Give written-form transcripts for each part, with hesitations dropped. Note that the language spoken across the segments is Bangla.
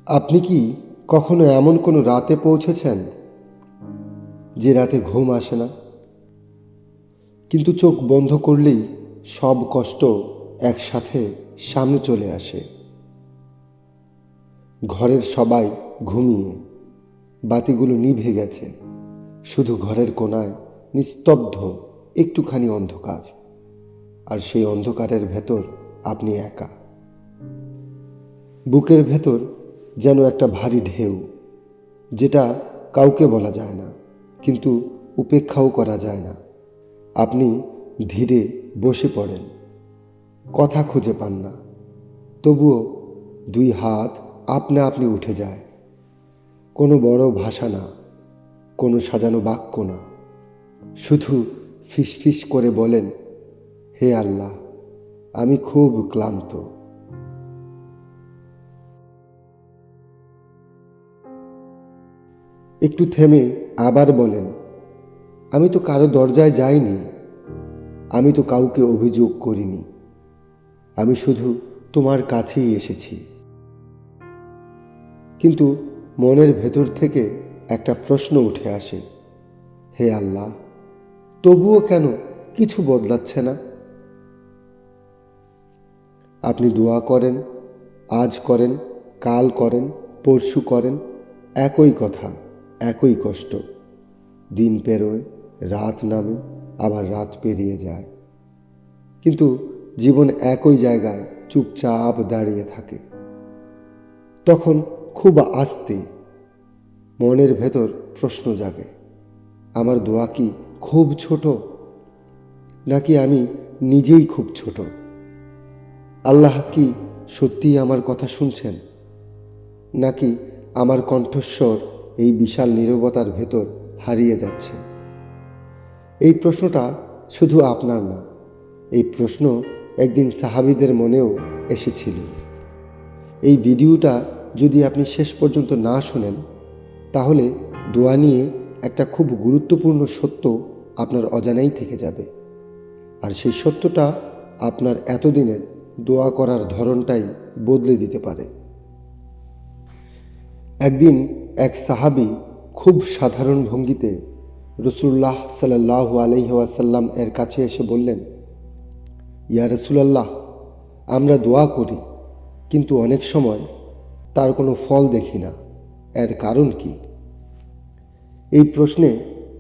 আপনি কি কখনো এমন কোনো রাতে পৌঁছেছেন যে রাতে ঘুম আসে না, কিন্তু চোখ বন্ধ করলেই সব কষ্ট একসাথে সামনে চলে আসে? ঘরের সবাই ঘুমিয়ে, বাতিগুলো নিভে গেছে, শুধু ঘরের কোণায় নিস্তব্ধ একটুখানি অন্ধকার, আর সেই অন্ধকারের ভেতর আপনি একা। বুকের ভেতর যেন একটা ভারী ঢেউ, যেটা কাউকে বলা যায় না, কিন্তু উপেক্ষাও করা যায় না। আপনি ধীরে বসে পড়েন, কথা খুঁজে পান না, তবুও দুই হাত আপনা আপনি উঠে যায়। কোনো বড় ভাষা না, কোনো সাজানো বাক্য না, শুধু ফিসফিস করে বলেন, হে আল্লাহ, আমি খুব ক্লান্ত। একটু থেমে আবার বলেন, আমি তো কারো দরজায় যাইনি, আমি তো কাউকে অভিযোগ করিনি, আমি শুধু তোমার কাছেই এসেছি। কিন্তু মনের ভেতর থেকে একটা প্রশ্ন উঠে আসে, হে আল্লাহ, তবুও কেন কিছু বদলাচ্ছে না? আপনি দোয়া করেন, আজ করেন, কাল করেন, পরশু করেন, একই কথা, একই কষ্ট। দিন পেরোয়, রাত নামে, আবার রাত পেরিয়ে যায়, কিন্তু জীবন একই জায়গায় চুপচাপ দাঁড়িয়ে থাকে। তখন খুব আস্তে মনের ভেতর প্রশ্ন জাগে, আমার দোয়া কি খুব ছোট, নাকি আমি নিজেই খুব ছোট? আল্লাহ কি সত্যিই আমার কথা শুনছেন, নাকি আমার কণ্ঠস্বর এই বিশাল নীরবতার ভেতর হারিয়ে যাচ্ছে? এই প্রশ্নটা শুধু আপনার না, এই প্রশ্ন একদিন সাহাবীদের মনেও এসেছিল। এই ভিডিওটা যদি আপনি শেষ পর্যন্ত না শোনেন, তাহলে দোয়া নিয়ে একটা খুব গুরুত্বপূর্ণ সত্য আপনার অজানাই থেকে যাবে, আর সেই সত্যটা আপনার এতদিনের দোয়া করার ধরনটাই বদলে দিতে পারে। একদিন এক সাহাবী খুব সাধারণ ভঙ্গিতে রাসূলুল্লাহ সাল্লাল্লাহু আলাইহি ওয়াসাল্লাম এর কাছে এসে বললেন, ইয়া রাসূলুল্লাহ, আমরা দোয়া করি, কিন্তু অনেক সময় তার কোনো ফল দেখি না, এর কারণ কি? এই প্রশ্নে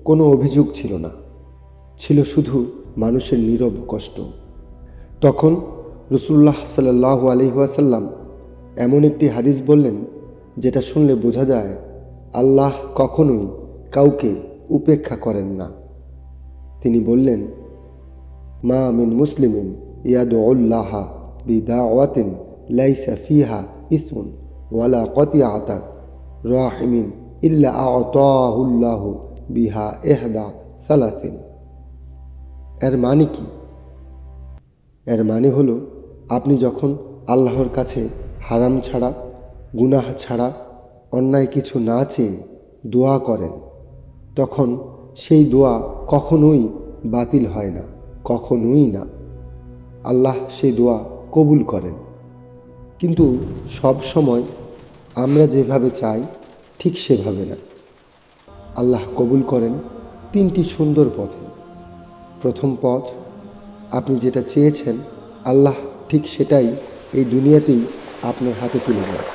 কোনো অভিযোগ ছিল না, ছিল শুধু মানুষের নীরব কষ্ট। তখন রাসূলুল্লাহ সাল্লাল্লাহু আলাইহি ওয়াসাল্লাম এমন একটি হাদিস বললেন, যেটা শুনলে বোঝা যায় আল্লাহ কখনোই কাউকে উপেক্ষা করেন না। তিনি বললেন, মা মিন মুসলিমিন ইয়াদউল্লাহ বিদাওয়াতিন লাইসা ফিহা ইসমুন ওয়ালা কতিআতান রাহিমিন ইল্লা আ'তাহুল্লাহু বিহা ইহদা সালাসিন। এর মানে কি? এর মানে হলো, আপনি যখন আল্লাহর কাছে হারাম ছাড়া, গুনাহ ছাড়া, অন্যায় কিছু না চেয়ে দোয়া করেন, তখন সেই দোয়া কখনোই বাতিল হয় না, কখনোই না। আল্লাহ সেই দোয়া কবুল করেন, কিন্তু সব সময় আমরা যেভাবে চাই ঠিক সেভাবে না। আল্লাহ কবুল করেন তিনটি সুন্দর পথে। প্রথম পথ, আপনি যেটা চেয়েছেন আল্লাহ ঠিক সেটাই এই দুনিয়াতেই আপনার হাতে তুলে দেন।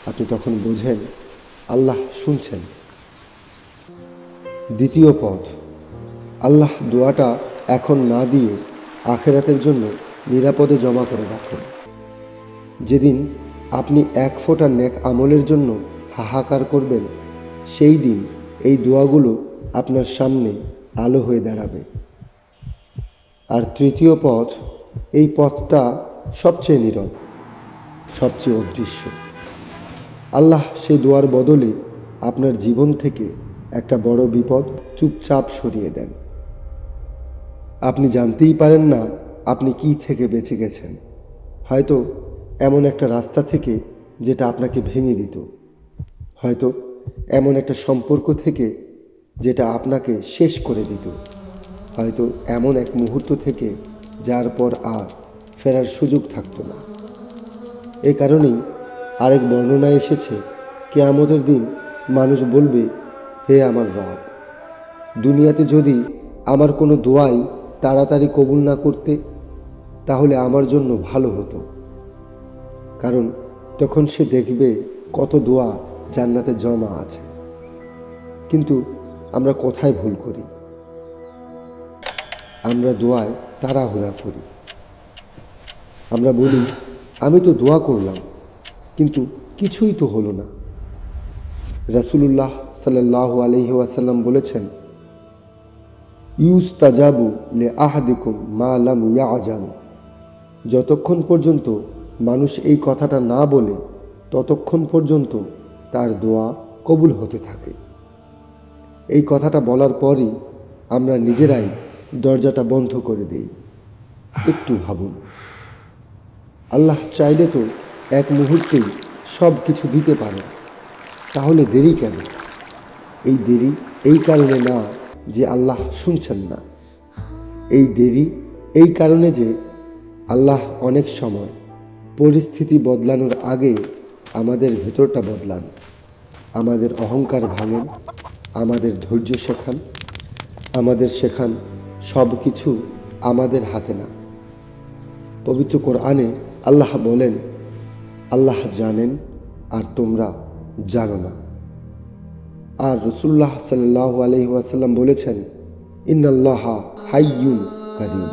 আপনি তখন বোঝেন আল্লাহ শুনছেন। দ্বিতীয় পথ, আল্লাহ দোয়াটা এখন না দিয়ে আখিরাতের জন্য নিরাপদে জমা করে রাখুন। যেদিন আপনি এক ফোঁটা নেক আমলের জন্য হাহাকার করবেন, সেই দিন এই দোয়াগুলো আপনার সামনে আলো হয়ে দাঁড়াবে। আর তৃতীয় পথ, এই পথটা সবচেয়ে নীরব, সবচেয়ে অদৃশ্য। আল্লাহ সেই দোয়ার বদলে আপনার জীবন থেকে একটা বড় বিপদ চুপচাপ সরিয়ে দেন। আপনি জানতেই পারেন না আপনি কি থেকে বেঁচে গেছেন। হয়তো এমন একটা রাস্তা থেকে যেটা আপনাকে ভেঙে দিত, হয়তো এমন একটা সম্পর্ক থেকে যেটা আপনাকে শেষ করে দিত, হয়তো এমন এক মুহূর্ত থেকে যার পর আর ফেরার সুযোগ থাকতো না। এই কারণেই আরেক বর্ণনায় এসেছে, কিয়ামতের দিন মানুষ বলবে, হে আমার রব, দুনিয়াতে যদি আমার কোনো দোয়াই তাড়াতাড়ি কবুল না করতে, তাহলে আমার জন্য ভালো হতো। কারণ তখন সে দেখবে কত দোয়া জান্নাতে জমা আছে। কিন্তু আমরা কোথায় ভুল করি? আমরা দোয়ায় তাড়াহুড়া করি। আমরা বলি, আমি তো দোয়া করলাম, কিন্তু কিছুই তো হলো না। রাসূলুল্লাহ সাল্লাল্লাহু আলাইহি ওয়াসাল্লাম বলেছেন, ইউস্তাজাবু লি আহাদিকুম মা লাম ইয়াজাল। যতক্ষণ পর্যন্ত মানুষ এই কথাটা না বলে, ততক্ষণ পর্যন্ত তার দোয়া কবুল হতে থাকে। এই কথাটা বলার পরই আমরা নিজেরাই দরজাটা বন্ধ করে দেই। একটু ভাবুন, আল্লাহ চাইলে তো এক মুহূর্তেই সব কিছু দিতে পারেন, তাহলে দেরি কেন? এই দেরি এই কারণে না যে আল্লাহ শুনছেন না। এই দেরি এই কারণে যে আল্লাহ অনেক সময় পরিস্থিতি বদলানোর আগে আমাদের ভেতরটা বদলান, আমাদের অহংকার ভাঙেন, আমাদের ধৈর্য শেখান, আমাদের শেখান সব কিছু আমাদের হাতে না। পবিত্র কোরআনে আল্লাহ বলেন, আল্লাহ জানেন আর তোমরা জানো না। আর রাসূলুল্লাহ সাল্লাল্লাহু আলাইহি ওয়াসাল্লাম বলেছেন, ইন্নাল্লাহা হাইয়ুন কারীম।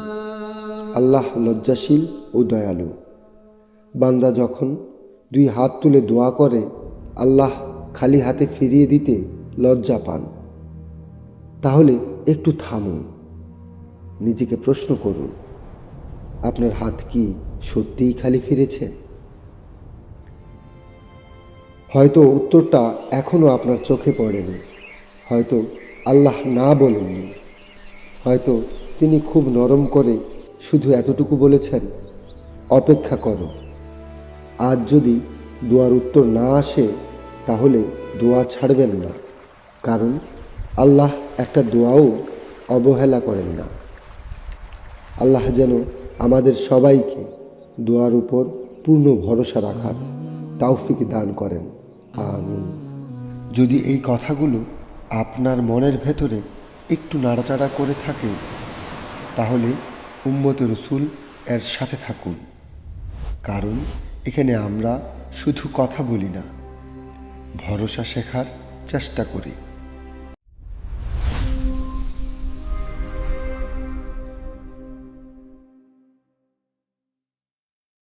আল্লাহ লজ্জাশীল ও দয়ালু। বান্দা যখন দুই হাত তুলে দোয়া করে, আল্লাহ খালি হাতে ফিরিয়ে দিতে লজ্জা পান। তাহলে একটু থামুন, নিজেকে প্রশ্ন করুন, আপনার হাত কি সত্যিই খালি ফিরেছে? হয়তো উত্তরটা এখনও আপনার চোখে পড়েনি, হয়তো আল্লাহ না বলেননি, হয়তো তিনি খুব নরম করে শুধু এতটুকু বলেছেন, অপেক্ষা করো। আজ যদি দোয়ার উত্তর না আসে, তাহলে দোয়া ছাড়বেন না, কারণ আল্লাহ একটা দোয়াও অবহেলা করেন না। আল্লাহ যেন আমাদের সবাইকে দোয়ার উপর পূর্ণ ভরসা রাখার তৌফিক দান করেন, আমিন। যদি এই কথাগুলো আপনার মনের ভেতরে একটু নাড়াচাড়া করে থাকে, তাহলে উম্মতে রসুল এর সাথে থাকুন। কারণ এখানে আমরা শুধু কথা বলি না, ভরসা শেখার চেষ্টা করি।